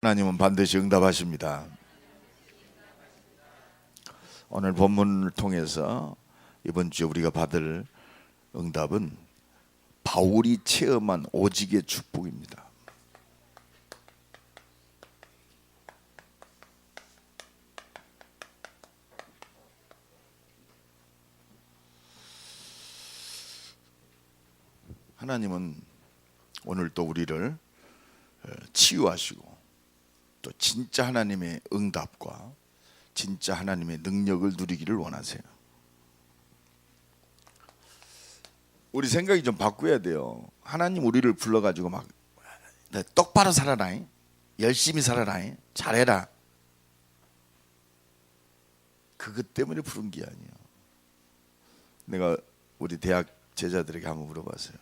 하나님은 반드시 응답하십니다. 오늘 본문을 통해서 이번 주에 우리가 받을 응답은 바울이 체험한 오직의 축복입니다. 하나님은 오늘 또 우리를 치유하시고 또 진짜 하나님의 응답과 진짜 하나님의 능력을 누리기를 원하세요. 우리 생각이 좀 바꿔야 돼요. 하나님 우리를 불러가지고 막 똑바로 살아라, 열심히 살아라, 잘해라, 그것 때문에 부른 게 아니에요. 내가 우리 대학 제자들에게 한번 물어봤어요.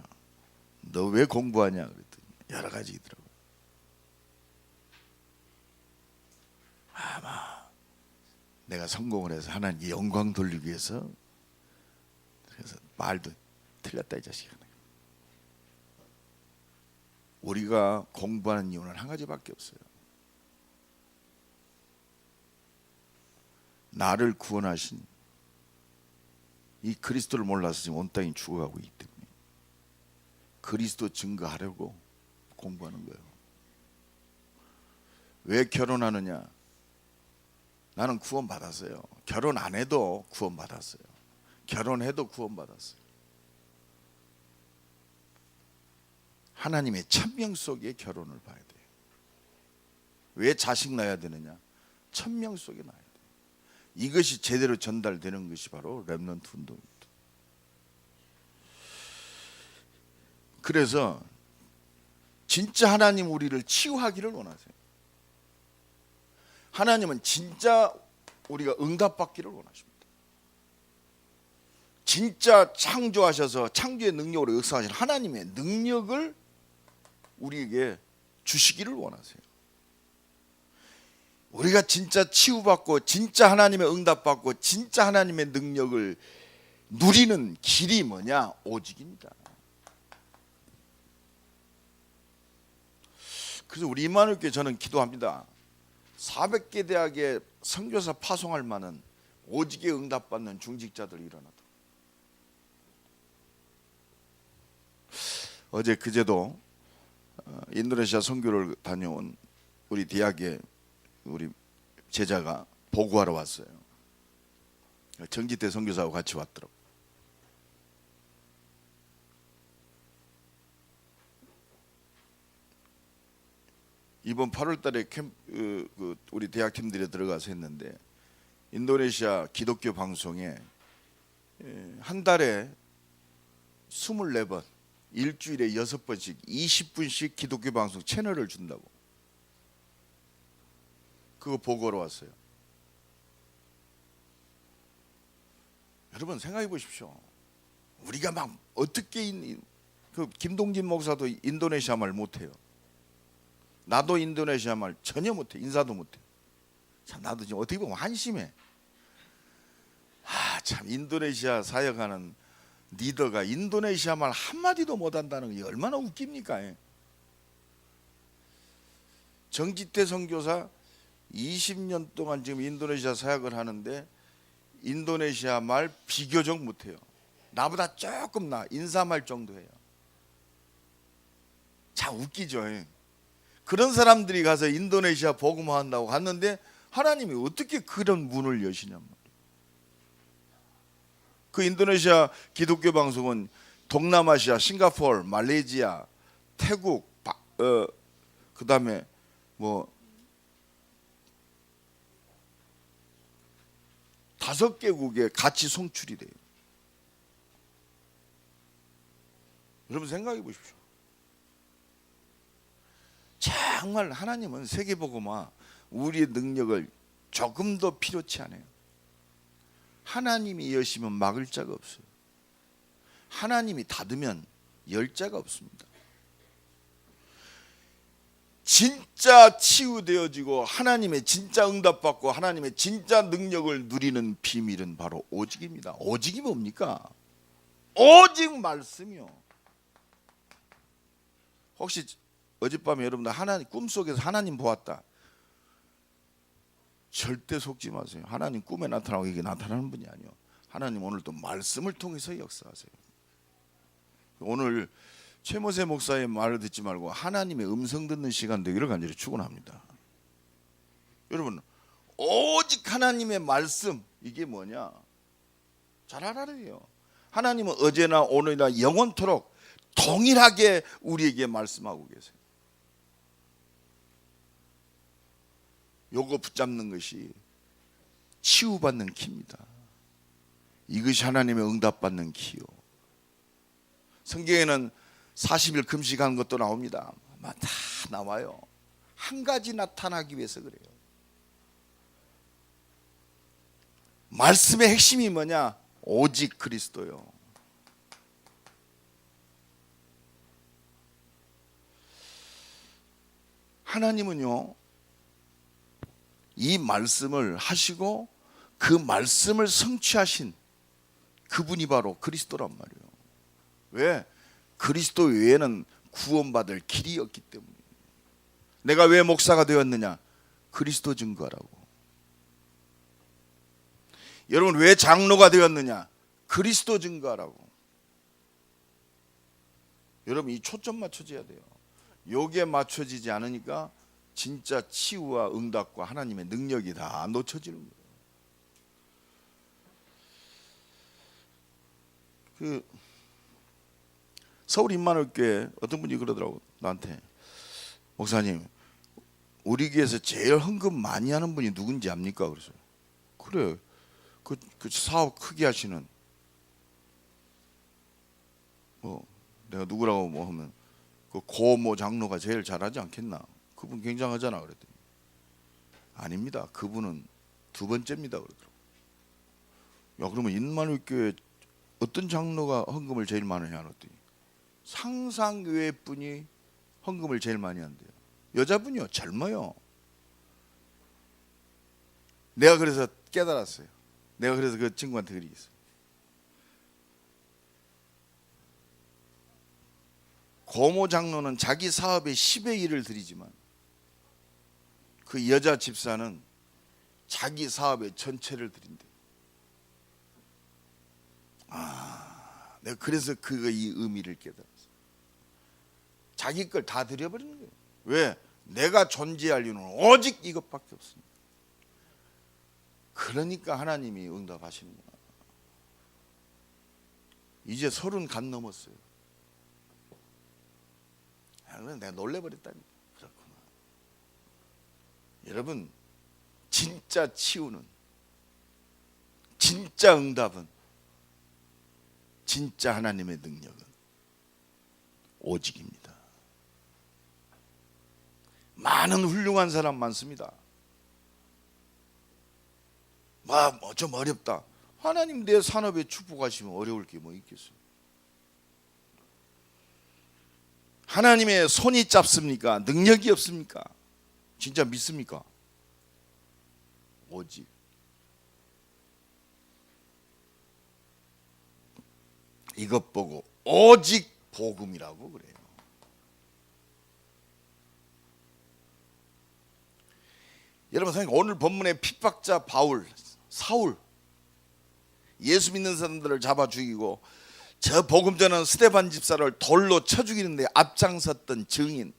너 왜 공부하냐 그랬더니 여러 가지더라고요. 아마 내가 성공을 해서 하나님께 영광 돌리기 위해서. 그래서 말도 틀렸다 이 자식아. 우리가 공부하는 이유는 한 가지밖에 없어요. 나를 구원하신 이 그리스도를 몰라서 지금 온 땅이 죽어가고 있기 때문에 그리스도 증거하려고 공부하는 거예요. 왜 결혼하느냐? 나는 구원받았어요. 결혼 안 해도 구원받았어요. 결혼해도 구원받았어요. 하나님의 천명 속에 결혼을 봐야 돼요. 왜 자식 낳아야 되느냐? 천명 속에 낳아야 돼요. 이것이 제대로 전달되는 것이 바로 렘넌트 운동입니다. 그래서 진짜 하나님 우리를 치유하기를 원하세요. 하나님은 진짜 우리가 응답받기를 원하십니다. 진짜 창조하셔서 창조의 능력으로 역사하신 하나님의 능력을 우리에게 주시기를 원하세요. 우리가 진짜 치유받고 진짜 하나님의 응답받고 진짜 하나님의 능력을 누리는 길이 뭐냐? 오직입니다. 그래서 우리 임마누엘교회 저는 기도합니다. 400개 대학에 선교사 파송할 만한 오직에 응답받는 중직자들이 일어나도록. 어제 그제도 인도네시아 선교를 다녀온 우리 대학에 우리 제자가 보고하러 왔어요. 정지태 선교사하고 같이 왔더라고요. 이번 8월 달에 우리 대학 팀들이 들어가서 했는데 인도네시아 기독교 방송에 한 달에 24번 일주일에 6번씩 20분씩 기독교 방송 채널을 준다고. 그거 보고로 왔어요. 여러분 생각해 보십시오. 우리가 막 어떻게 그 김동진 목사도 인도네시아 말 못해요. 나도 인도네시아 말 전혀 못해. 인사도 못해. 참 나도 지금 어떻게 보면 한심해. 참 인도네시아 사역하는 리더가 인도네시아 말 한마디도 못한다는 게 얼마나 웃깁니까? 정지태 선교사 20년 동안 지금 인도네시아 사역을 하는데 인도네시아 말 비교적 못해요. 나보다 조금 인사말 정도 해요. 참 웃기죠. 그런 사람들이 가서 인도네시아 복음화한다고 갔는데 하나님이 어떻게 그런 문을 여시냔 말이에요. 그 인도네시아 기독교 방송은 동남아시아, 싱가포르, 말레이시아, 태국, 그 다음에 뭐 5개국에 같이 송출이 돼요. 여러분 생각해 보십시오. 정말 하나님은 세계복음화 우리의 능력을 조금도 필요치 않아요. 하나님이 여시면 막을 자가 없어요. 하나님이 닫으면 열 자가 없습니다. 진짜 치유되어지고 하나님의 진짜 응답받고 하나님의 진짜 능력을 누리는 비밀은 바로 오직입니다. 오직이 뭡니까? 오직 말씀이요. 혹시 어젯밤에 여러분들 하나님 꿈속에서 하나님 보았다. 절대 속지 마세요. 하나님 꿈에 나타나고 이게 나타나는 분이 아니요. 하나님 오늘 또 말씀을 통해서 역사하세요. 오늘 최모세 목사의 말을 듣지 말고 하나님의 음성 듣는 시간 되기를 간절히 축원합니다. 여러분, 오직 하나님의 말씀, 이게 뭐냐? 잘 알아야 돼요. 하나님은 어제나 오늘이나 영원토록 동일하게 우리에게 말씀하고 계세요. 요거 붙잡는 것이 치유받는 키입니다. 이것이 하나님의 응답받는 키요. 성경에는 40일 금식한 것도 나옵니다. 아마 다 나와요. 한 가지 나타나기 위해서 그래요. 말씀의 핵심이 뭐냐? 오직 그리스도요. 하나님은요, 이 말씀을 하시고 그 말씀을 성취하신 그분이 바로 그리스도란 말이에요. 왜? 그리스도 외에는 구원받을 길이 없기 때문에. 내가 왜 목사가 되었느냐? 그리스도 증거라고. 여러분 왜 장로가 되었느냐? 그리스도 증거라고. 여러분 이 초점 맞춰져야 돼요. 요게 맞춰지지 않으니까 진짜 치유와 응답과 하나님의 능력이 다 놓쳐지는 거예요. 그 서울 임마누엘교회 어떤 분이 그러더라고 나한테, 목사님 우리 교회에서 제일 헌금 많이 하는 분이 누군지 압니까? 그래서 그래, 그 사업 크게 하시는 내가 누구라고 뭐 하면 그 고모 장로가 제일 잘하지 않겠나? 그분 굉장하잖아 그랬더니 아닙니다. 그분은 두 번째입니다 그러더라고. 야 그러면 임마누엘교회 어떤 장로가 헌금을 제일 많이 하냐 그랬더니 상상교회 분이 헌금을 제일 많이 한대요. 여자분이요, 젊어요. 내가 그래서 깨달았어요. 내가 그래서 그 친구한테 그러겠어요. 고모 장로는 자기 사업의 10의 1을 드리지만 그 여자 집사는 자기 사업의 전체를 드린대. 내가 그래서 이 의미를 깨달았어. 자기 걸 다 드려버리는 거예요. 왜? 내가 존재할 이유는 오직 이것밖에 없습니다. 그러니까 하나님이 응답하시는구나. 이제 30 간 넘었어요. 내가 놀래버렸다니까. 그렇구나. 여러분 진짜 치유는, 진짜 응답은, 진짜 하나님의 능력은 오직입니다. 많은 훌륭한 사람 많습니다. 좀 어렵다. 하나님 내 산업에 축복하시면 어려울 게 뭐 있겠어요? 하나님의 손이 짧습니까? 능력이 없습니까? 진짜 믿습니까? 오직. 이것 보고 오직 복음이라고 그래요. 여러분 오늘 본문의 핍박자 사울, 예수 믿는 사람들을 잡아 죽이고 저 복음 전하는 스데반 집사를 돌로 쳐 죽이는데 앞장섰던 증인,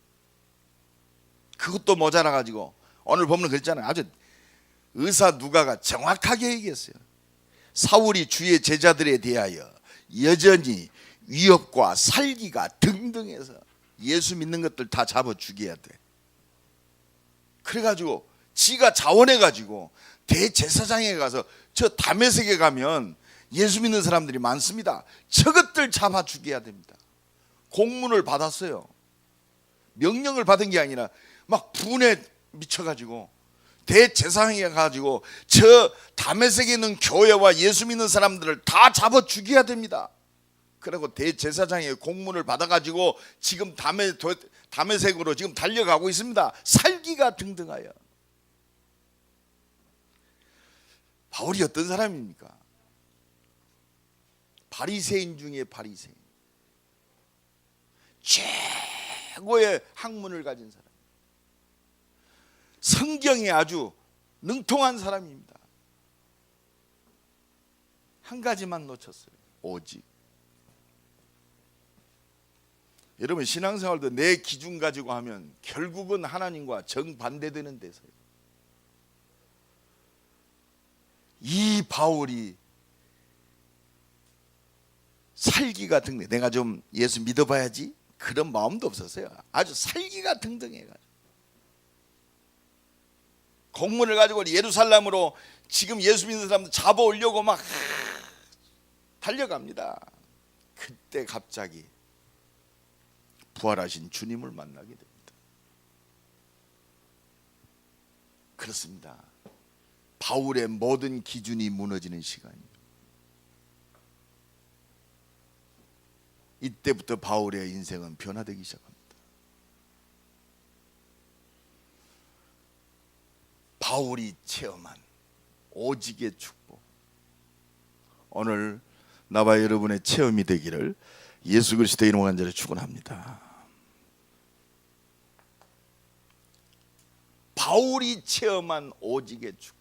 그것도 모자라 가지고 오늘 본문 그랬잖아요. 아주 의사 누가가 정확하게 얘기했어요. 사울이 주의 제자들에 대하여 여전히 위협과 살기가 등등해서 예수 믿는 것들 다 잡아 죽여야 돼. 그래가지고 지가 자원해가지고 대제사장에 가서 저 다메섹에 가면 예수 믿는 사람들이 많습니다. 저것들 잡아 죽여야 됩니다. 공문을 받았어요. 명령을 받은 게 아니라 막 분에 미쳐가지고 대제사장에 가지고 저 다메섹에 있는 교회와 예수 믿는 사람들을 다 잡아 죽여야 됩니다. 그리고 대제사장의 공문을 받아가지고 지금 다메섹으로 지금 달려가고 있습니다. 살기가 등등하여. 바울이 어떤 사람입니까? 바리새인 중에 바리새인, 최고의 학문을 가진 사람, 성경에 아주 능통한 사람입니다. 한 가지만 놓쳤어요. 오직. 여러분 신앙생활도 내 기준 가지고 하면 결국은 하나님과 정반대되는 데서요. 이 바울이 살기가 등등, 내가 좀 예수 믿어봐야지 그런 마음도 없었어요. 아주 살기가 등등해가지고 공문을 가지고 예루살렘으로 지금 예수 믿는 사람들 잡아오려고 막 달려갑니다. 그때 갑자기 부활하신 주님을 만나게 됩니다. 그렇습니다. 바울의 모든 기준이 무너지는 시간이에요. 이때부터 바울의 인생은 변화되기 시작합니다. 바울이 체험한 오직의 축복, 오늘 나와 여러분의 체험이 되기를 예수 그리스도의 이름으로 간절히 축원합니다. 바울이 체험한 오직의 축복.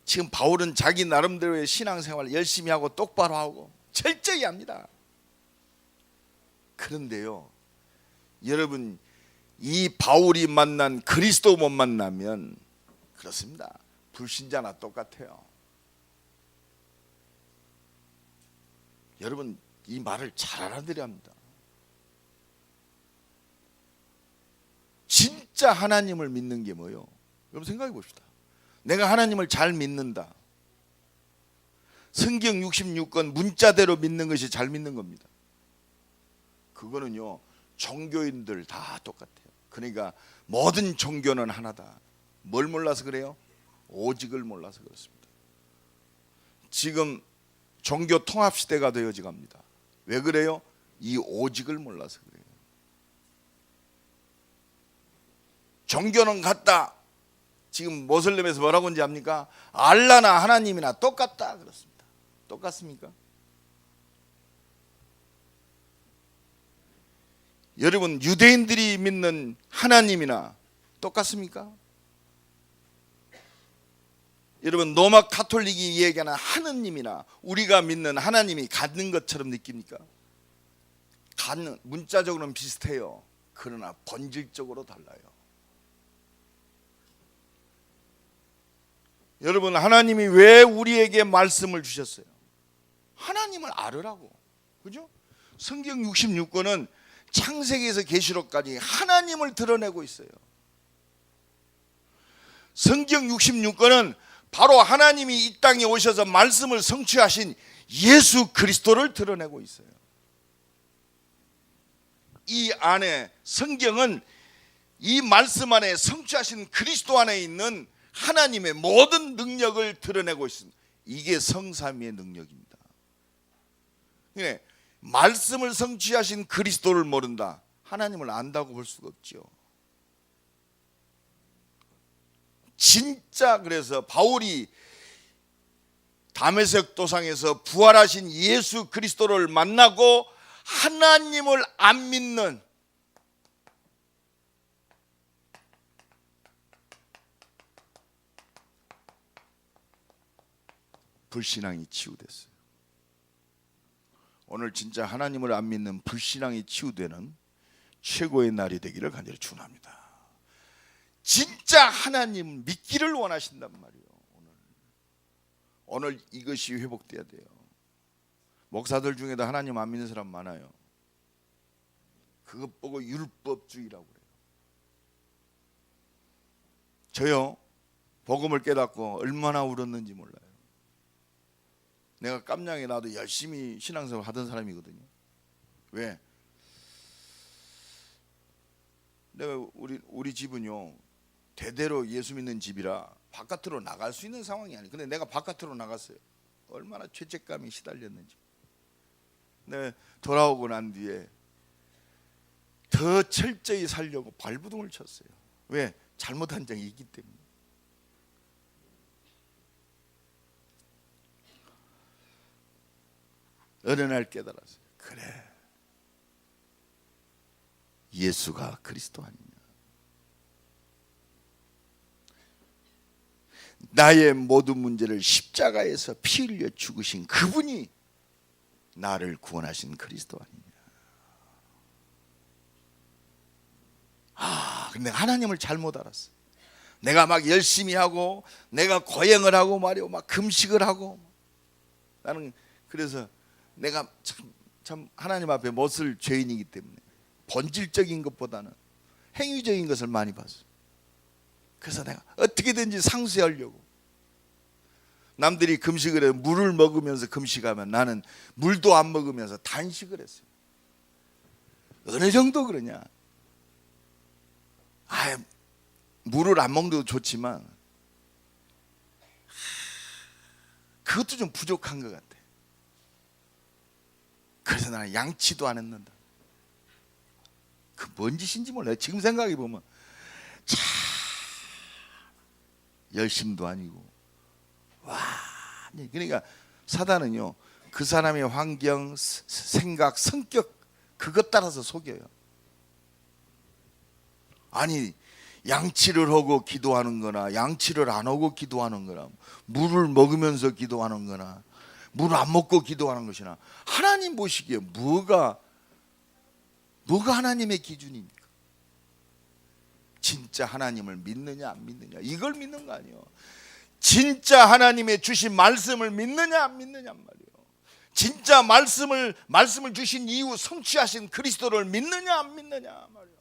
지금 바울은 자기 나름대로의 신앙생활 열심히 하고 똑바로 하고 철저히 합니다. 그런데요, 여러분 이 바울이 만난 그리스도 못 만나면 그렇습니다. 불신자나 똑같아요. 여러분 이 말을 잘 알아들여야 합니다. 진짜 하나님을 믿는 게 뭐예요? 여러분 생각해 봅시다. 내가 하나님을 잘 믿는다. 성경 66권 문자대로 믿는 것이 잘 믿는 겁니다. 그거는요 종교인들 다 똑같아요. 그러니까 모든 종교는 하나다. 뭘 몰라서 그래요? 오직을 몰라서 그렇습니다. 지금 종교 통합 시대가 되어져 갑니다. 왜 그래요? 이 오직을 몰라서 그래요. 종교는 같다. 지금 모슬렘에서 뭐라고 하는지 압니까? 알라나 하나님이나 똑같다 그렇습니다. 똑같습니까? 여러분 유대인들이 믿는 하나님이나 똑같습니까? 여러분 로마 카톨릭이 얘기하는 하느님이나 우리가 믿는 하나님이 같은 것처럼 느낍니까? 같은, 문자적으로는 비슷해요. 그러나 본질적으로 달라요. 여러분 하나님이 왜 우리에게 말씀을 주셨어요? 하나님을 알으라고. 그죠? 성경 66권은 창세기에서 계시록까지 하나님을 드러내고 있어요. 성경 66권은 바로 하나님이 이 땅에 오셔서 말씀을 성취하신 예수 그리스도를 드러내고 있어요. 이 안에 성경은 이 말씀 안에 성취하신 그리스도 안에 있는 하나님의 모든 능력을 드러내고 있습니다. 이게 성삼위의 능력입니다. 그러니까 말씀을 성취하신 그리스도를 모른다. 하나님을 안다고 볼 수가 없죠. 진짜 그래서 바울이 다메섹 도상에서 부활하신 예수 그리스도를 만나고 하나님을 안 믿는 불신앙이 치유됐어요. 오늘 진짜 하나님을 안 믿는 불신앙이 치유되는 최고의 날이 되기를 간절히 축원합니다. 진짜 하나님 믿기를 원하신단 말이에요. 오늘 이것이 회복돼야 돼요. 목사들 중에도 하나님 안 믿는 사람 많아요. 그것 보고 율법주의라고 그래요. 저요 복음을 깨닫고 얼마나 울었는지 몰라요. 내가 깜냥에 나도 열심히 신앙생활 하던 사람이거든요. 왜? 내가 우리 집은요 대대로 예수 믿는 집이라 바깥으로 나갈 수 있는 상황이 아니에요. 근데 내가 바깥으로 나갔어요. 얼마나 죄책감이 시달렸는지. 내가 돌아오고 난 뒤에 더 철저히 살려고 발부둥을 쳤어요. 왜? 잘못한 적이 있기 때문에. 어느 날 깨달았어요. 그래, 예수가 그리스도 아니냐. 나의 모든 문제를 십자가에서 피 흘려 죽으신 그분이 나를 구원하신 그리스도 아니냐. 근데 하나님을 잘못 알았어. 내가 막 열심히 하고 내가 고행을 하고 말이오, 막 금식을 하고, 나는 그래서 내가 참 하나님 앞에 못쓸 죄인이기 때문에 본질적인 것보다는 행위적인 것을 많이 봤어. 그래서 내가 어떻게든지 상쇄하려고, 남들이 금식을 해서 물을 먹으면서 금식하면 나는 물도 안 먹으면서 단식을 했어요. 어느 정도 그러냐, 물을 안 먹는 것도 좋지만 그것도 좀 부족한 것 같아. 그래서 나는 양치도 안 했는다. 그 뭔 짓인지 몰라. 지금 생각해 보면 참 열심도 아니고. 와, 그러니까 사단은요, 그 사람의 환경, 생각, 성격 그것 따라서 속여요. 아니, 양치를 하고 기도하는 거나 양치를 안 하고 기도하는 거나, 물을 먹으면서 기도하는 거나 물을 안 먹고 기도하는 것이나, 하나님 보시기에 뭐가 하나님의 기준입니까? 진짜 하나님을 믿느냐 안 믿느냐, 이걸 믿는 거 아니에요. 진짜 하나님의 주신 말씀을 믿느냐 안 믿느냐 말이에요. 진짜 말씀을 주신 이후 성취하신 그리스도를 믿느냐 안 믿느냐 말이에요.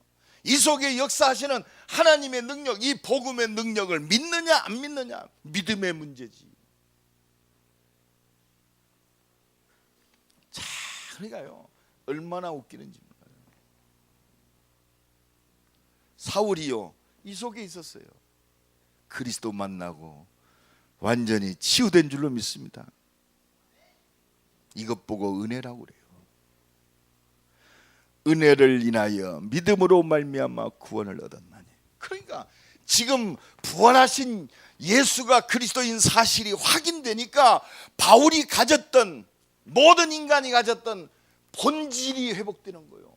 이 속에 역사하시는 하나님의 능력, 이 복음의 능력을 믿느냐 안 믿느냐, 믿음의 문제지. 자, 그러니까요, 얼마나 웃기는지 몰라요. 사울이요, 이 속에 있었어요. 그리스도 만나고 완전히 치유된 줄로 믿습니다. 이것 보고 은혜라고 그래요. 은혜를 인하여 믿음으로 말미암아 구원을 얻었나니. 그러니까 지금 부활하신 예수가 그리스도인 사실이 확인되니까 바울이 가졌던, 모든 인간이 가졌던 본질이 회복되는 거예요.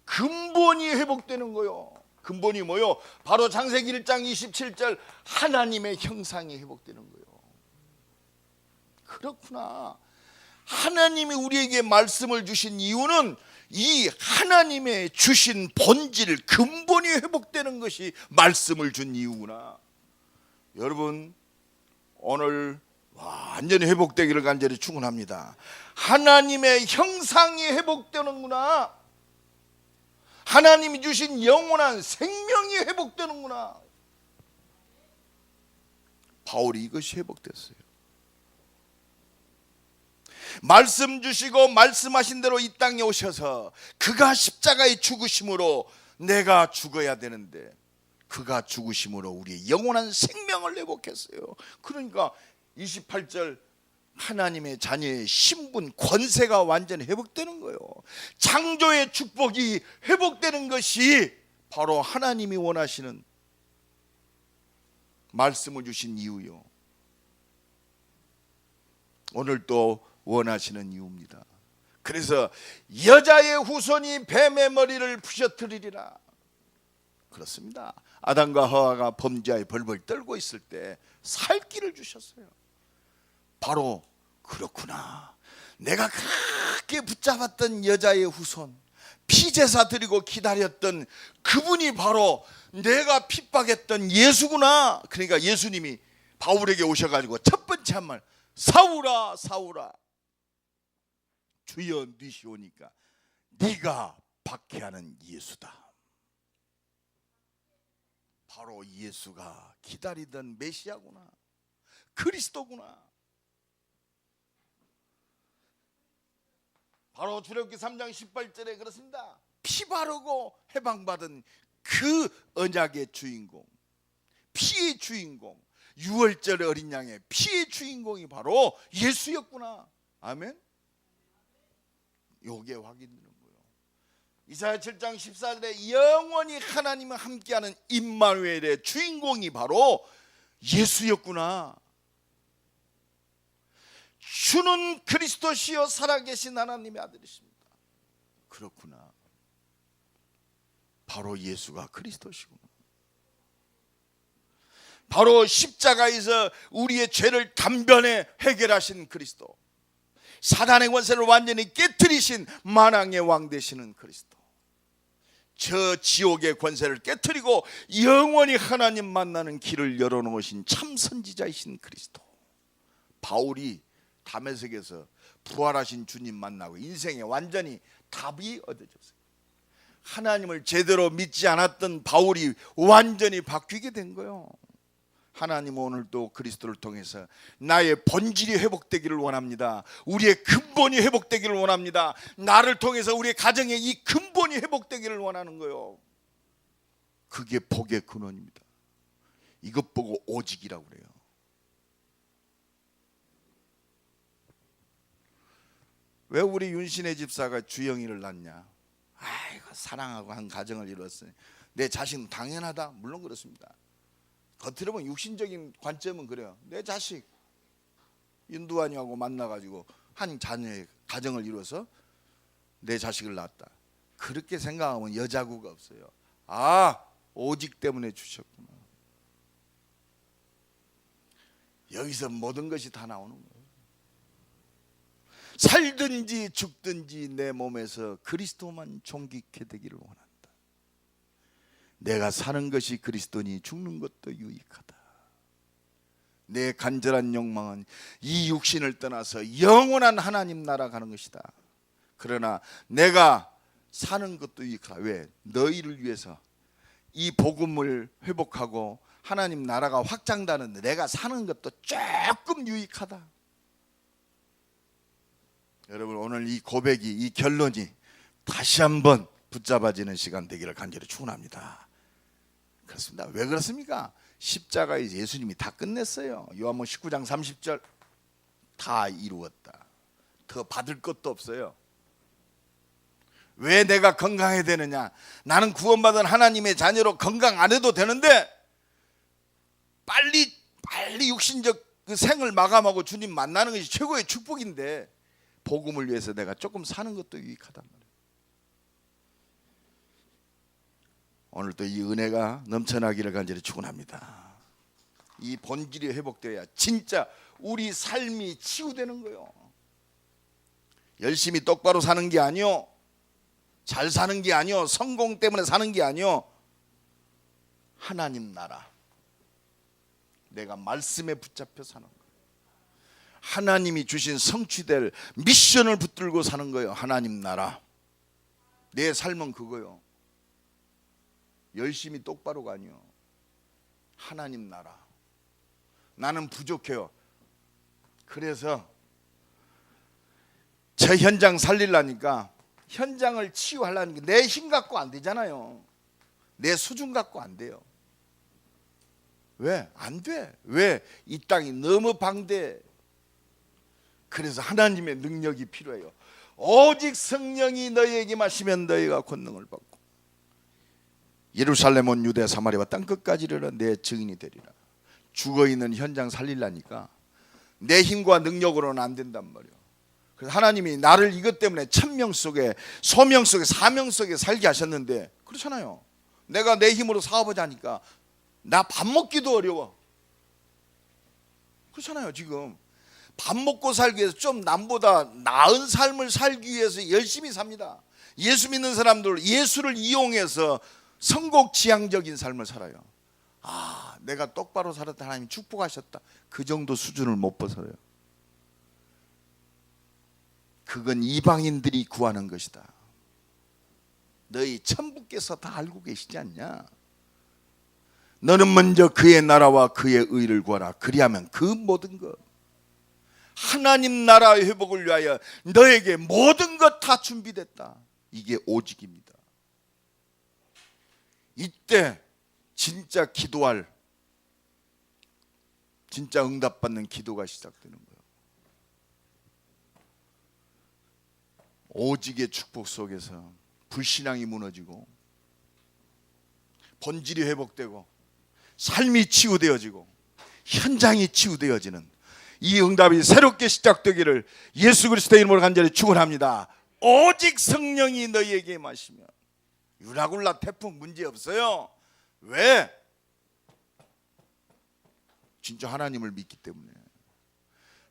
근본이 회복되는 거예요. 근본이 뭐요? 바로 창세기 1장 27절 하나님의 형상이 회복되는 거예요. 그렇구나. 하나님이 우리에게 말씀을 주신 이유는 이 하나님의 주신 본질, 근본이 회복되는 것이 말씀을 준 이유구나. 여러분, 오늘 완전히 회복되기를 간절히 축원합니다. 하나님의 형상이 회복되는구나. 하나님이 주신 영원한 생명이 회복되는구나. 바울이 이것이 회복됐어요. 말씀 주시고 말씀하신 대로 이 땅에 오셔서 그가 십자가에 죽으심으로 내가 죽어야 되는데 그가 죽으심으로 우리의 영원한 생명을 회복했어요. 그러니까 28절 하나님의 자녀의 신분, 권세가 완전히 회복되는 거예요. 창조의 축복이 회복되는 것이 바로 하나님이 원하시는 말씀을 주신 이유요, 오늘 또 원하시는 이유입니다. 그래서 여자의 후손이 뱀의 머리를 부셔뜨리리라. 그렇습니다. 아담과 하와가 범죄하여 벌벌 떨고 있을 때 살 길을 주셨어요. 바로 그렇구나. 내가 그렇게 붙잡았던 여자의 후손, 피제사 드리고 기다렸던 그분이 바로 내가 핍박했던 예수구나. 그러니까 예수님이 바울에게 오셔가지고 첫 번째 한 말, 사울아 사울아 주여 니시오니까 네가 박해하는 예수다. 바로 예수가 기다리던 메시아구나, 그리스도구나. 바로 출애굽기 3장 18절에 그렇습니다. 피 바르고 해방받은 그 언약의 주인공, 피의 주인공, 6월절 어린 양의 피의 주인공이 바로 예수였구나. 아멘. 요게 확인되는 거예요. 이사야 7장 14절에 영원히 하나님과 함께하는 임마누엘의 주인공이 바로 예수였구나. 주는 그리스도시요 살아계신 하나님의 아들이십니다. 그렇구나. 바로 예수가 그리스도시구나. 바로 십자가에서 우리의 죄를 단번에 해결하신 그리스도, 사단의 권세를 완전히 깨뜨리신 만왕의 왕 되시는 그리스도, 저 지옥의 권세를 깨뜨리고 영원히 하나님 만나는 길을 열어놓으신 참 선지자이신 그리스도. 바울이 다메섹에서 부활하신 주님 만나고 인생에 완전히 답이 얻어졌어요. 하나님을 제대로 믿지 않았던 바울이 완전히 바뀌게 된 거예요. 하나님은 오늘도 그리스도를 통해서 나의 본질이 회복되기를 원합니다. 우리의 근본이 회복되기를 원합니다. 나를 통해서 우리의 가정의 이 근본이 회복되기를 원하는 거예요. 그게 복의 근원입니다. 이것 보고 오직이라고 그래요. 왜 우리 윤신의 집사가 주영이를 낳냐? 아이고, 사랑하고 한 가정을 이뤘으니 내 자식은 당연하다. 물론 그렇습니다. 겉으로 보면 육신적인 관점은 그래요. 내 자식 인두환이하고 만나가지고 한 자녀의 가정을 이뤄서 내 자식을 낳았다. 그렇게 생각하면 여자구가 없어요. 아, 오직 때문에 주셨구나. 여기서 모든 것이 다 나오는 거예요. 살든지 죽든지 내 몸에서 그리스도만 존귀케 되기를 원한다. 내가 사는 것이 그리스도니 죽는 것도 유익하다. 내 간절한 욕망은 이 육신을 떠나서 영원한 하나님 나라 가는 것이다. 그러나 내가 사는 것도 유익하다. 왜? 너희를 위해서 이 복음을 회복하고 하나님 나라가 확장되는데 내가 사는 것도 조금 유익하다. 여러분, 오늘 이 고백이, 이 결론이 다시 한번 붙잡아지는 시간 되기를 간절히 축원합니다. 그렇습니다. 왜 그렇습니까? 십자가에 예수님이 다 끝냈어요. 요한복음 19장 30절 다 이루었다. 더 받을 것도 없어요. 왜 내가 건강해야 되느냐? 나는 구원받은 하나님의 자녀로 건강 안 해도 되는데 빨리 육신적 그 생을 마감하고 주님 만나는 것이 최고의 축복인데 복음을 위해서 내가 조금 사는 것도 유익하단 말이에요. 오늘도 이 은혜가 넘쳐나기를 간절히 축원합니다. 이 본질이 회복되어야 진짜 우리 삶이 치유되는 거예요. 열심히 똑바로 사는 게 아니요, 잘 사는 게 아니요, 성공 때문에 사는 게 아니요, 하나님 나라, 내가 말씀에 붙잡혀 사는 거예요. 하나님이 주신 성취될 미션을 붙들고 사는 거예요. 하나님 나라. 내 삶은 그거요. 열심히 똑바로가 아니요, 하나님 나라. 나는 부족해요. 그래서 저 현장 살리려니까, 현장을 치유하려니까 내 힘 갖고 안 되잖아요. 내 수준 갖고 안 돼요. 왜? 안 돼. 왜? 이 땅이 너무 방대해. 그래서 하나님의 능력이 필요해요. 오직 성령이 너희에게 마시면 너희가 권능을 받고 예루살렘 온 유대 사마리아와 땅끝까지 이르러 내 증인이 되리라. 죽어있는 현장 살리려니까 내 힘과 능력으로는 안 된단 말이에요. 그래서 하나님이 나를 이것 때문에 천명 속에, 소명 속에, 사명 속에 살게 하셨는데, 그렇잖아요. 내가 내 힘으로 사업하자니까 나 밥 먹기도 어려워. 그렇잖아요. 지금 밥 먹고 살기 위해서 좀 남보다 나은 삶을 살기 위해서 열심히 삽니다. 예수 믿는 사람들 예수를 이용해서 성공지향적인 삶을 살아요. 아, 내가 똑바로 살았다, 하나님 축복하셨다, 그 정도 수준을 못 벗어요. 그건 이방인들이 구하는 것이다. 너희 천부께서 다 알고 계시지 않냐? 너는 먼저 그의 나라와 그의 의를 구하라. 그리하면 그 모든 것, 하나님 나라의 회복을 위하여 너에게 모든 것 다 준비됐다. 이게 오직입니다. 이때 진짜 기도할, 진짜 응답받는 기도가 시작되는 거예요. 오직의 축복 속에서 불신앙이 무너지고 본질이 회복되고 삶이 치유되어지고 현장이 치유되어지는 이 응답이 새롭게 시작되기를 예수 그리스도의 이름으로 간절히 축원합니다. 오직 성령이 너희에게 임하시면 유라굴라 태풍 문제 없어요. 왜? 진짜 하나님을 믿기 때문에.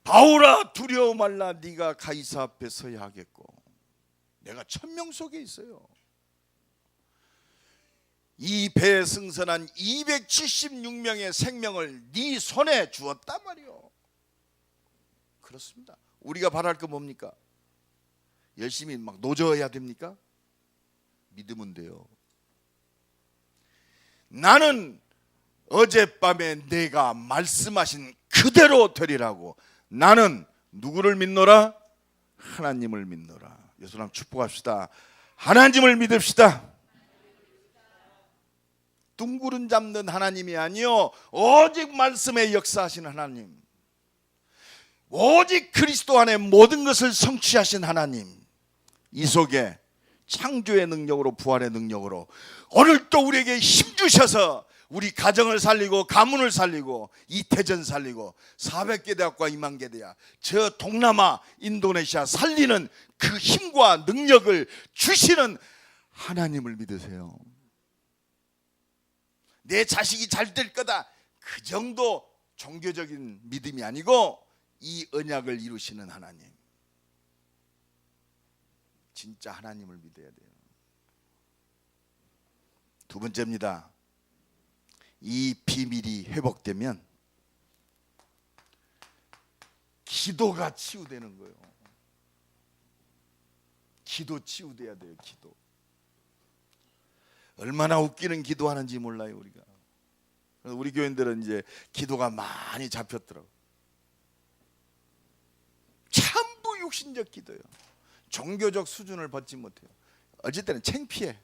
바울아 두려워 말라, 네가 가이사 앞에 서야 하겠고 내가 천명 속에 있어요. 이 배에 승선한 276명의 생명을 네 손에 주었단 말이요. 그렇습니다. 우리가 바랄 거 뭡니까? 열심히 막 노져야 됩니까? 믿으면 돼요. 나는 어젯밤에 내가 말씀하신 그대로 되리라고. 나는 누구를 믿노라? 하나님을 믿노라. 예수 님 축복합시다. 하나님을 믿읍시다. 둥구른 잡는 하나님이 아니요, 오직 말씀에 역사하신 하나님, 오직 그리스도 안에 모든 것을 성취하신 하나님, 이 속에 창조의 능력으로, 부활의 능력으로 오늘 또 우리에게 힘주셔서 우리 가정을 살리고 가문을 살리고 이태전 살리고 400개 대학과 2만 개 대학, 저 동남아 인도네시아 살리는 그 힘과 능력을 주시는 하나님을 믿으세요. 내 자식이 잘 될 거다, 그 정도 종교적인 믿음이 아니고 이 언약을 이루시는 하나님, 진짜 하나님을 믿어야 돼요. 두 번째입니다. 이 비밀이 회복되면 기도가 치유되는 거예요. 기도 치유돼야 돼요. 기도. 얼마나 웃기는 기도하는지 몰라요, 우리가. 우리 교인들은 이제 기도가 많이 잡혔더라고요. 전부 육신적 기도예요. 종교적 수준을 벗지 못해요. 어쩔 때는 창피해.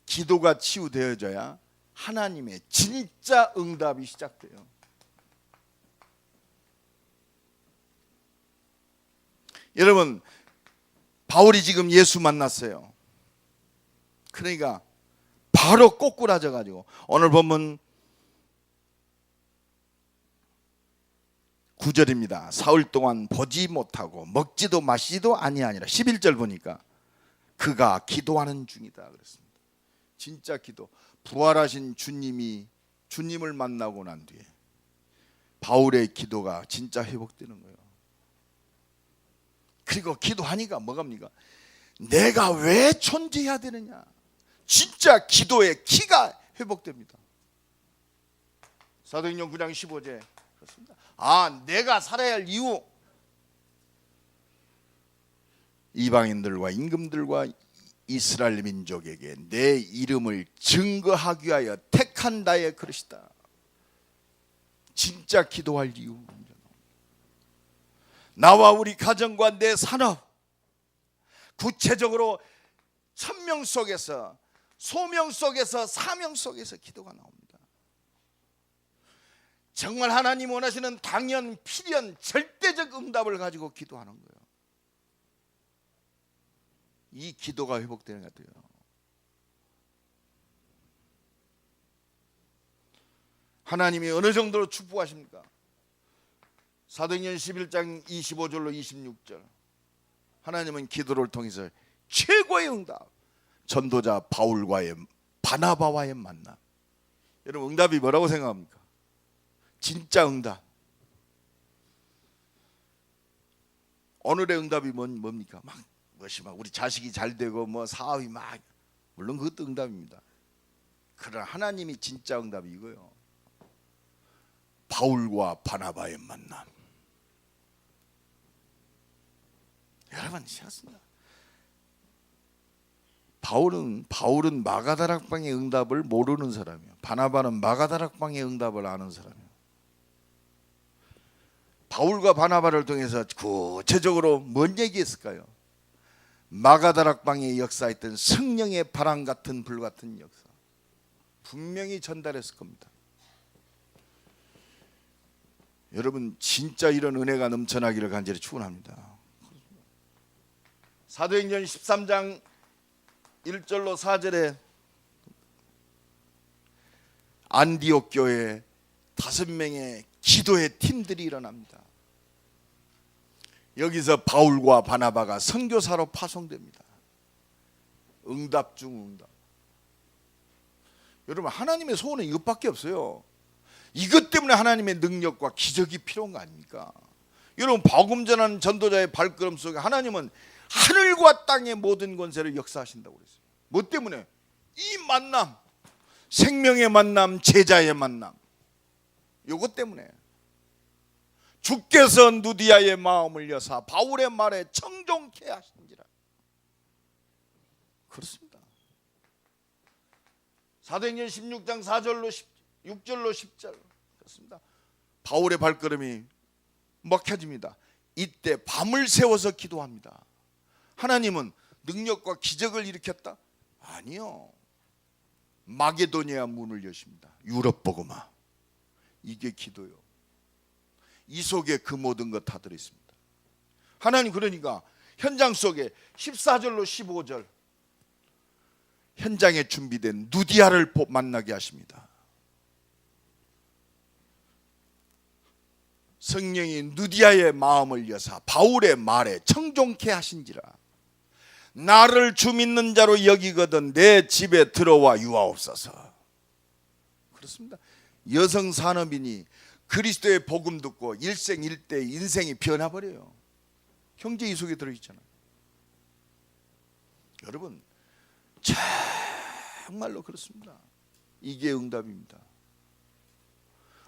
기도가 치유되어져야 하나님의 진짜 응답이 시작돼요. 여러분, 바울이 지금 예수 만났어요. 그러니까 바로 꼬꾸라져 가지고, 오늘 본문 9절입니다. 사흘 동안 보지 못하고 먹지도 마시지도 아니하니라. 11절 보니까 그가 기도하는 중이다 그랬습니다. 진짜 기도. 부활하신 주님을 만나고 난 뒤에 바울의 기도가 진짜 회복되는 거예요. 그리고 기도하니까 뭐갑니까? 내가 왜 존재해야 되느냐? 진짜 기도의 키가 회복됩니다. 사도행전 9장 15절 그렇습니다. 내가 살아야 할 이유, 이방인들과 임금들과 이스라엘 민족에게 내 이름을 증거하기 위하여 택한 나의 그릇이다. 진짜 기도할 이유, 나와 우리 가정과 내 산업, 구체적으로 천명 속에서, 소명 속에서, 사명 속에서 기도가 나옵니다. 정말 하나님 원하시는 당연, 필연, 절대적 응답을 가지고 기도하는 거예요. 이 기도가 회복되는 것 같아요. 하나님이 어느 정도로 축복하십니까? 사도행전 11장 25절로 26절, 하나님은 기도를 통해서 최고의 응답, 전도자 바울과의, 바나바와의 만남. 여러분, 응답이 뭐라고 생각합니까? 진짜 응답. 오늘의 응답이 뭡니까? 막 우리 자식이 잘 되고 뭐 사업이 막, 물론 그것도 응답입니다. 그러나 하나님이 진짜 응답이 이거예요. 바울과 바나바의 만남. 여러분, 싫었습니다. 바울은 마가다락방의 응답을 모르는 사람이에요. 바나바는 마가다락방의 응답을 아는 사람이에요. 바울과 바나바를 통해서 구체적으로 뭔 얘기했을까요? 마가다락방에 역사했던 성령의 바람 같은 불 같은 역사 분명히 전달했을 겁니다. 여러분, 진짜 이런 은혜가 넘쳐나기를 간절히 축원합니다. 사도행전 13장 1절로 4절에 안디옥 교회 5명의 기도의 팀들이 일어납니다. 여기서 바울과 바나바가 선교사로 파송됩니다. 응답 중 응답. 여러분, 하나님의 소원은 이것밖에 없어요. 이것 때문에 하나님의 능력과 기적이 필요한 거 아닙니까? 여러분, 복음 전하는 전도자의 발걸음 속에 하나님은 하늘과 땅의 모든 권세를 역사하신다고 그랬어요. 뭐 때문에? 이 만남, 생명의 만남, 제자의 만남, 요것 때문에. 주께서 누디아의 마음을 여사 바울의 말에 청종케 하신지라. 그렇습니다. 사도행전 16장 4절로 6절로 10절 그렇습니다. 바울의 발걸음이 먹혀집니다. 이때 밤을 새워서 기도합니다. 하나님은 능력과 기적을 일으켰다? 아니요. 마게도니아 문을 여십니다. 유럽 복음화. 이게 기도요. 이 속에 그 모든 것 다 들어있습니다. 하나님 그러니까 현장 속에 14절로 15절 현장에 준비된 누디아를 만나게 하십니다. 성령이 누디아의 마음을 여사 바울의 말에 청종케 하신지라. 나를 주 믿는 자로 여기거든 내 집에 들어와 유하옵소서. 그렇습니다. 여성 산업인이 그리스도의 복음 듣고 일생일대 인생이 변화버려요. 형제 이 속에 들어있잖아요. 여러분, 정말로 그렇습니다. 이게 응답입니다.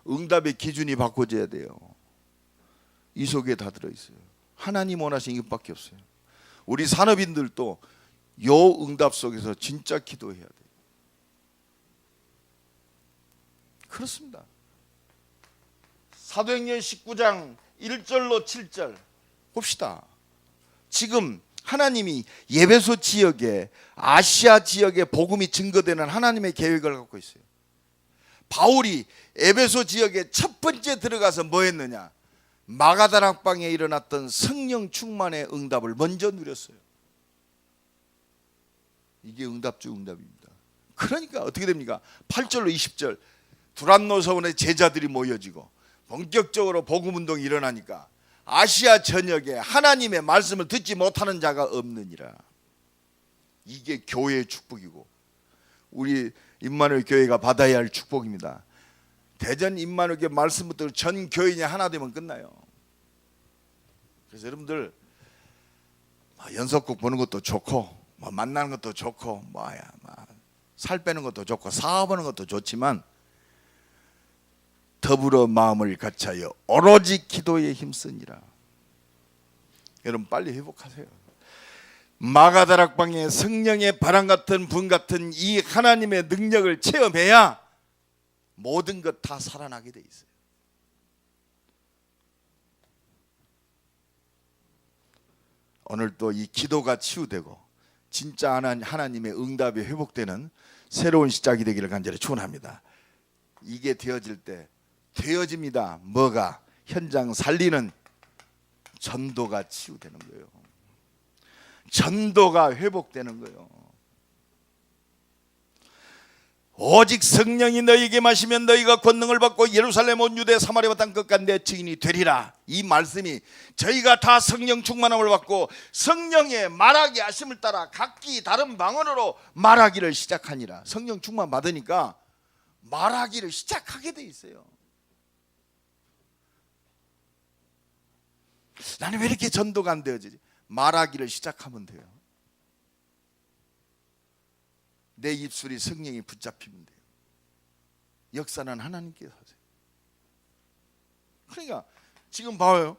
응답의 기준이 바꿔져야 돼요. 이 속에 다 들어있어요. 하나님 원하신 이것밖에 없어요. 우리 산업인들도 요 응답 속에서 진짜 기도해야 돼요. 그렇습니다. 사도행전 19장 1절로 7절 봅시다. 지금 하나님이 에베소 지역에 아시아 지역에 복음이 증거되는 하나님의 계획을 갖고 있어요. 바울이 에베소 지역에 첫 번째 들어가서 뭐 했느냐? 마가다락방에 일어났던 성령 충만의 응답을 먼저 누렸어요. 이게 응답 중 응답입니다. 그러니까 어떻게 됩니까? 8절로 20절 두란노 서원의 제자들이 모여지고 본격적으로 복음 운동이 일어나니까 아시아 전역에 하나님의 말씀을 듣지 못하는 자가 없느니라. 이게 교회의 축복이고 우리 임마누엘 교회가 받아야 할 축복입니다. 대전 임마누엘 교회 말씀부터 전 교인이 하나 되면 끝나요. 그래서 여러분들 연속곡 보는 것도 좋고 만나는 것도 좋고 살 빼는 것도 좋고 사업하는 것도 좋지만 더불어 마음을 같이하여 오로지 기도에 힘쓰니라. 여러분 빨리 회복하세요. 마가다락방에 성령의 바람 같은 분 같은 이 하나님의 능력을 체험해야 모든 것 다 살아나게 돼 있어요. 오늘 또 이 기도가 치유되고 진짜 하나님의 응답이 회복되는 새로운 시작이 되기를 간절히 축원합니다. 이게 되어질 때 되어집니다. 뭐가? 현장 살리는 전도가 치유되는 거예요. 전도가 회복되는 거예요. 오직 성령이 너희에게 마시면 너희가 권능을 받고 예루살렘 온 유대 사마리아 땅 끝까지 내 증인이 되리라. 이 말씀이 저희가 다 성령 충만함을 받고 성령의 말하기 하심을 따라 각기 다른 방언으로 말하기를 시작하니라. 성령 충만 받으니까 말하기를 시작하게 돼 있어요. 나는 왜 이렇게 전도가 안 되어지지? 말하기를 시작하면 돼요. 내 입술이 성령이 붙잡히면 돼요. 역사는 하나님께서 하세요. 그러니까 지금 봐요.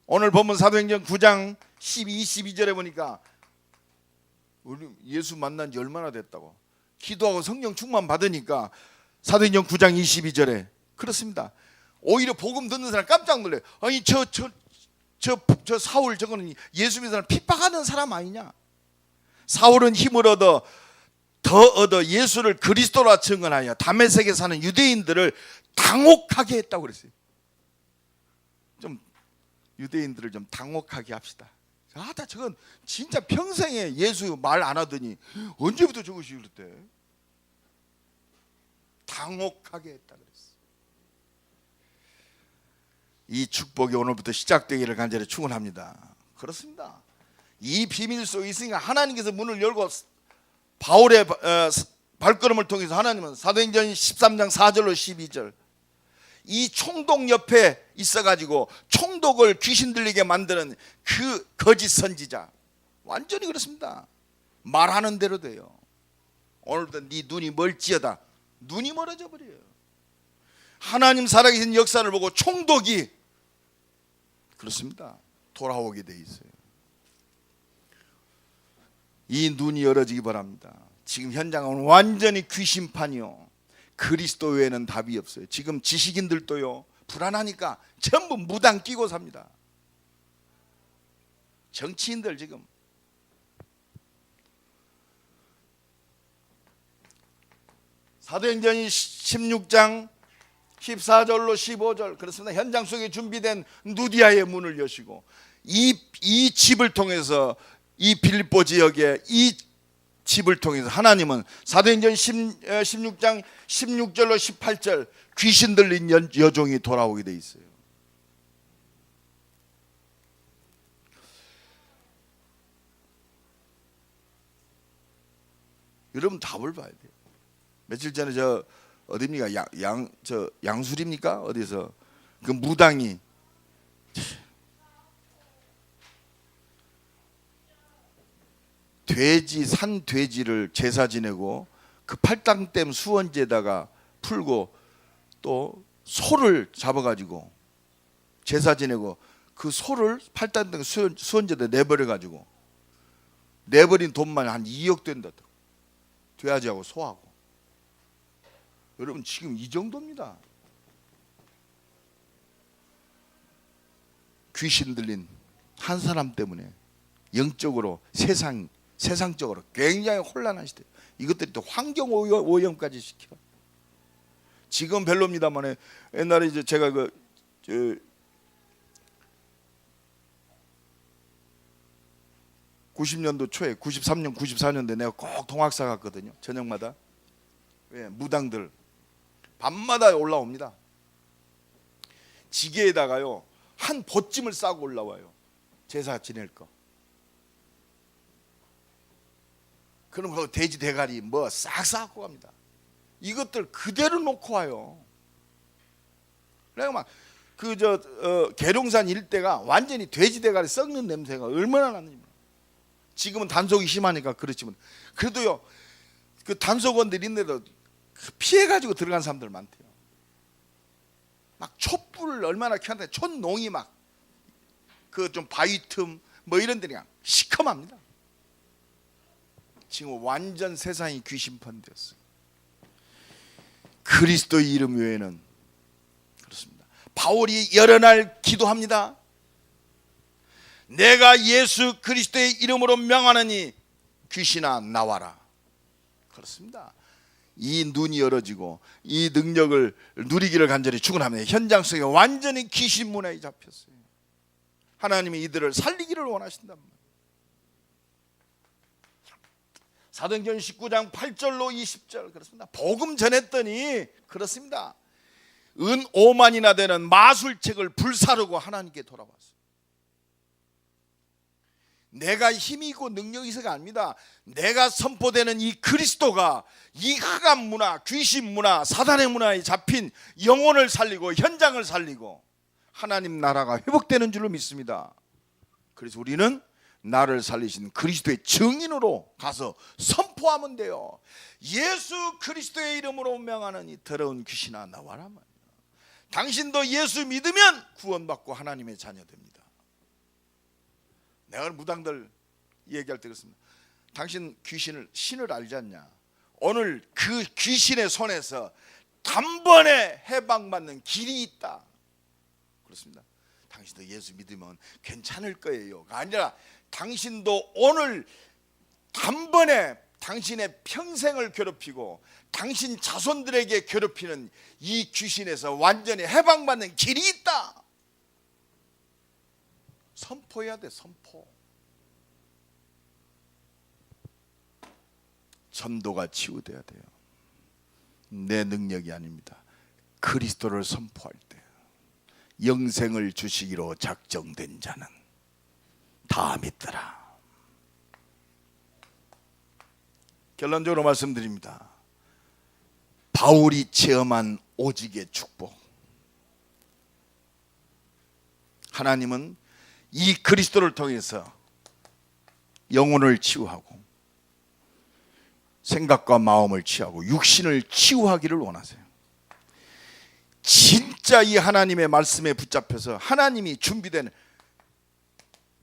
오늘 본문 사도행전 9장 12, 12절에 보니까 우리 예수 만난 지 얼마나 됐다고 기도하고 성령 충만 받으니까 사도행전 9장 22절에 그렇습니다. 오히려 복음 듣는 사람 깜짝 놀래요. 아니 저 사울 저거는 예수 믿는 사람 핍박하는 사람 아니냐? 사울은 힘을 얻어 예수를 그리스도라 증언하여 다메섹에 사는 유대인들을 당혹하게 했다고 그랬어요. 좀 유대인들을 좀 당혹하게 합시다. 저건 진짜 평생에 예수 말 안 하더니 언제부터 저것이 그랬대? 당혹하게 했다 그랬어. 이 축복이 오늘부터 시작되기를 간절히 축원합니다. 그렇습니다. 이 비밀 속에 있으니까 하나님께서 문을 열고 바울의 발걸음을 통해서 하나님은 사도행전 13장 4절로 12절 이 총독 옆에 있어가지고 총독을 귀신 들리게 만드는 그 거짓 선지자, 완전히 그렇습니다. 말하는 대로 돼요. 오늘부터 네 눈이 멀지어다. 눈이 멀어져 버려요. 하나님 살아계신 역사를 보고 총독이 그렇습니다. 돌아오게 돼 있어요. 이 눈이 열어지기 바랍니다. 지금 현장은 완전히 귀신판이요. 그리스도 외에는 답이 없어요. 지금 지식인들도요, 불안하니까 전부 무당 끼고 삽니다. 정치인들 지금 사도행전 16장 14절로 15절 그렇습니다. 현장 속에 준비된 누디아의 문을 여시고 이 집을 통해서 이 빌립보 지역의 이 집을 통해서 하나님은 사도행전 16장 16절로 18절 귀신 들린 여종이 돌아오게 돼 있어요. 여러분 답을 봐야 돼요. 며칠 전에 저 어디입니까? 양술입니까? 어디서 그 무당이 산 돼지를 제사 지내고 그 팔당댐 수원지에다가 풀고 또 소를 잡아가지고 제사 지내고 그 소를 팔당댐 수원지에다 내버려가지고 내버린 돈만 한 2억 된다. 돼지하고 소하고. 여러분 지금 이 정도입니다. 귀신 들린 한 사람 때문에 영적으로 세상적으로 굉장히 혼란한 시대. 이것들이 또 환경 오염까지 시켜. 지금 별로입니다만 옛날에 이제 제가 90년도 초에 93년 94년도에 내가 꼭 동학사 갔거든요. 저녁마다. 예, 무당들 밤마다 올라옵니다. 지게에다가요 한 보찜을 싸고 올라와요. 제사 지낼 거. 그럼 그 돼지 대가리 뭐 싹 싸고 갑니다. 이것들 그대로 놓고 와요. 내가 막 계룡산 일대가 완전히 돼지 대가리 썩는 냄새가 얼마나 나느냐. 지금은 단속이 심하니까 그렇지만 그래도요 그 단속원들 있는데도 피해가지고 들어간 사람들 많대요. 막 촛불을 얼마나 켜는데 촛농이 막 그 좀 바위 틈 뭐 이런 데가 그냥 시커멉니다. 지금 완전 세상이 귀신판 되었어요. 그리스도의 이름 외에는 그렇습니다. 바울이 여러 날 기도합니다. 내가 예수 그리스도의 이름으로 명하느니 귀신아 나와라. 그렇습니다. 이 눈이 열어지고 이 능력을 누리기를 간절히 축원합니다. 현장 속에 완전히 귀신 문화에 잡혔어요. 하나님이 이들을 살리기를 원하신단 말이에요. 사도행전 19장 8절로 20절 그렇습니다. 복음 전했더니 그렇습니다. 은 5만이나 되는 마술책을 불사르고 하나님께 돌아왔어요. 내가 힘이 있고 능력이 있어가 아닙니다. 내가 선포되는 이 그리스도가 이 흑암 문화, 귀신 문화, 사단의 문화에 잡힌 영혼을 살리고 현장을 살리고 하나님 나라가 회복되는 줄로 믿습니다. 그래서 우리는 나를 살리신 그리스도의 증인으로 가서 선포하면 돼요. 예수 그리스도의 이름으로 명하는 이 더러운 귀신아 나와라 말이야. 당신도 예수 믿으면 구원받고 하나님의 자녀 됩니다. 내가 무당들 얘기할 때 그렇습니다. 당신 신을 알지 않냐? 오늘 그 귀신의 손에서 단번에 해방받는 길이 있다. 그렇습니다. 당신도 예수 믿으면 괜찮을 거예요가 아니라 당신도 오늘 단번에 당신의 평생을 괴롭히고 당신 자손들에게 괴롭히는 이 귀신에서 완전히 해방받는 길이 있다. 선포해야 돼. 선포. 전도가 치유돼야 돼요. 내 능력이 아닙니다. 그리스도를 선포할 때 영생을 주시기로 작정된 자는 다 믿더라. 결론적으로 말씀드립니다. 바울이 체험한 오직의 축복, 하나님은 이 그리스도를 통해서 영혼을 치유하고 생각과 마음을 치유하고 육신을 치유하기를 원하세요. 진짜 이 하나님의 말씀에 붙잡혀서 하나님이 준비된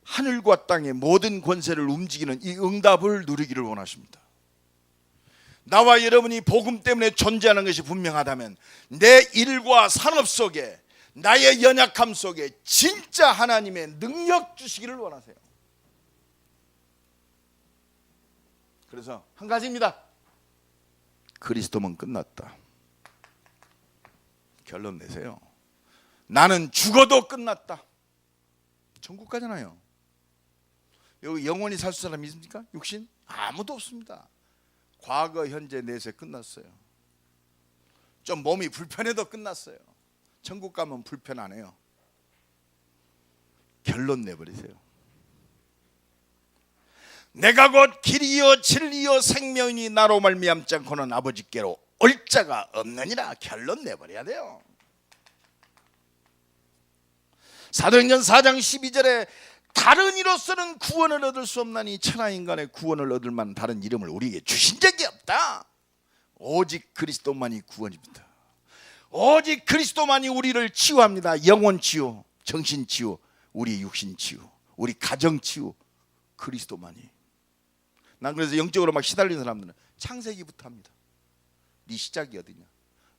하늘과 땅의 모든 권세를 움직이는 이 응답을 누리기를 원하십니다. 나와 여러분이 복음 때문에 존재하는 것이 분명하다면 내 일과 산업 속에, 나의 연약함 속에 진짜 하나님의 능력 주시기를 원하세요. 그래서 한 가지입니다. 그리스도면 끝났다. 결론 내세요. 나는 죽어도 끝났다. 천국 가잖아요. 여기 영원히 살 수 사람이 있습니까? 육신? 아무도 없습니다. 과거, 현재, 내세 끝났어요. 좀 몸이 불편해도 끝났어요. 천국 가면 불편 안 해요. 결론 내버리세요. 내가 곧 길이요 진리요 생명이니 나로 말미암지 않고는 아버지께로 올 자가 없느니라. 결론 내버려야 돼요. 사도행전 4장 12절에 다른 이로서는 구원을 얻을 수 없나니 천하 인간의 구원을 얻을 만한 다른 이름을 우리에게 주신 적이 없다. 오직 그리스도만이 구원입니다. 오직 그리스도만이 우리를 치유합니다. 영혼 치유, 정신 치유, 우리 육신 치유, 우리 가정 치유, 그리스도만이. 난 그래서 영적으로 막 시달리는 사람들은 창세기부터 합니다. 네 시작이 어디냐?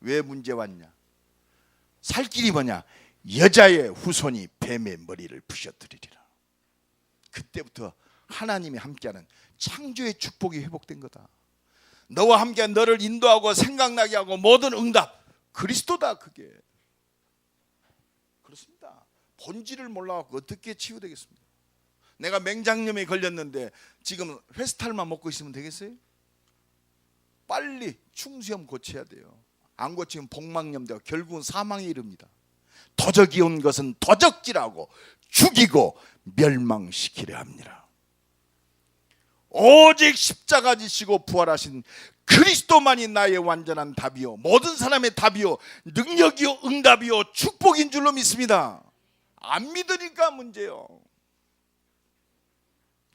왜 문제 왔냐? 살 길이 뭐냐? 여자의 후손이 뱀의 머리를 부셔뜨리리라. 그때부터 하나님이 함께하는 창조의 축복이 회복된 거다. 너와 함께 너를 인도하고 생각나게 하고 모든 응답 그리스도다. 그게 그렇습니다. 본질을 몰라갖고 어떻게 치유되겠습니까? 내가 맹장염에 걸렸는데 지금 회스탈만 먹고 있으면 되겠어요? 빨리 충수염 고쳐야 돼요. 안 고치면 복막염 되고 결국은 사망에 이릅니다. 도적이 온 것은 도적질하고 죽이고 멸망시키려 합니다. 오직 십자가 지시고 부활하신 그리스도만이 나의 완전한 답이요 모든 사람의 답이요 능력이요 응답이요 축복인 줄로 믿습니다. 안 믿으니까 문제요.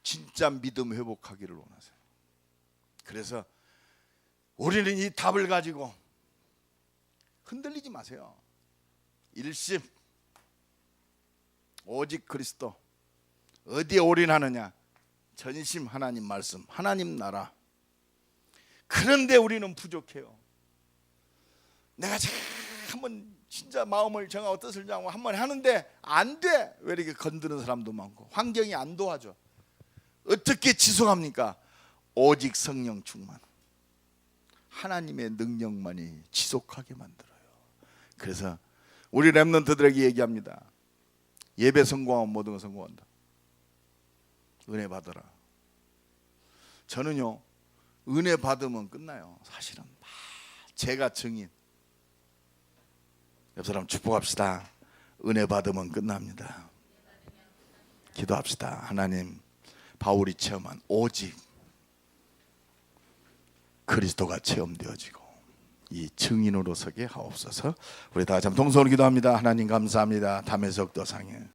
진짜 믿음 회복하기를 원하세요. 그래서 우리는 이 답을 가지고 흔들리지 마세요. 일심 오직 그리스도. 어디에 올인하느냐? 전심 하나님 말씀, 하나님 나라. 그런데 우리는 부족해요. 내가 한번 진짜 마음을 정하고 뜻을 정하고 한번 하는데 안 돼. 왜 이렇게 건드는 사람도 많고 환경이 안 도와줘. 어떻게 지속합니까? 오직 성령 충만, 하나님의 능력만이 지속하게 만들어요. 그래서 우리 렘넌트들에게 얘기합니다. 예배 성공하면 모든 거 성공한다. 은혜 받아라. 저는요 은혜 받으면 끝나요. 사실은 제가 증인. 옆 사람 축복합시다. 은혜 받으면 끝납니다. 기도합시다. 하나님, 바울이 체험한 오직 그리스도가 체험되어지고 이 증인으로 서게 하옵소서. 우리 다 같이 동서로 기도합니다. 하나님 감사합니다. 담에서 더 상해